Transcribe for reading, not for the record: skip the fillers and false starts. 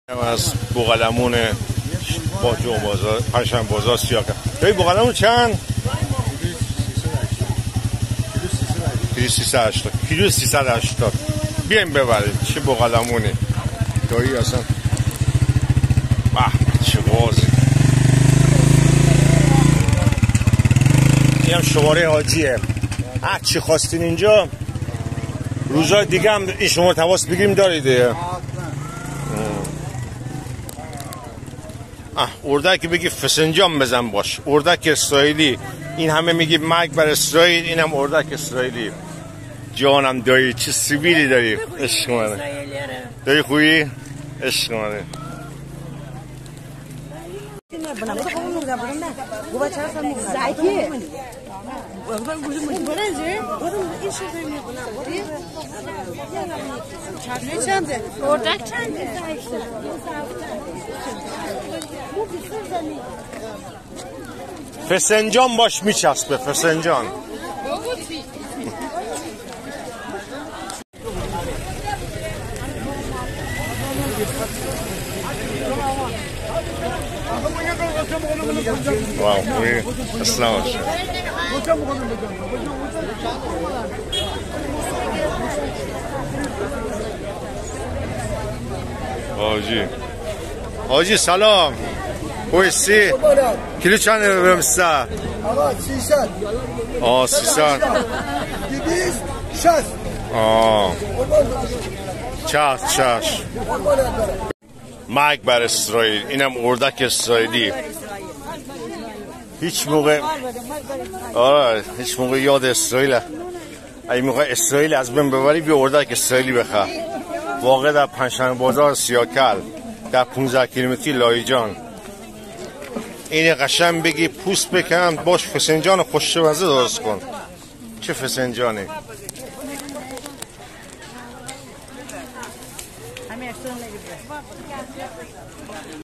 از بوقلمون با جو بازار پنجشنبه بازار سیاه کرد. توی بوقلمون چند؟ کیلو 380. بیایم ببرید. چه بوقلمونی توی اصلا چه بازی. این هم شماره حاجیه. چی خواستین اینجا؟ روزای دیگه هم این شماره تماس بگیریم دارید. اردک بگی فسنجان بزن باش. اردک اسرائیلی. این همه میگی مرگ بر اسرائیل، اینم اردک اسرائیلی. جانم دایی چه سیبیلی داری. عشق منه. دایی خوبی؟ عشق منه. اردک چنده؟ فسنجان باش میچسبه. فسنجان واو اسلام حاجی سلام. خوشی کیلو چنده برم سه؟ آقا 300. 300. 260. چش مرگ بر اسرائیل. اینم اردک اسرائیلی. هیچ موقع یاد اسرائیل اگه میخوای اسرائیل از بین ببری بیا اردک اسرائیلی بخر. واقع در پنجشنبه بازار سیاکل در 15 کیلومتری لایجان. این قشنگ بگی پوست بکنم باش فسنجان خوشمزه درست کن. چه فسنجانی.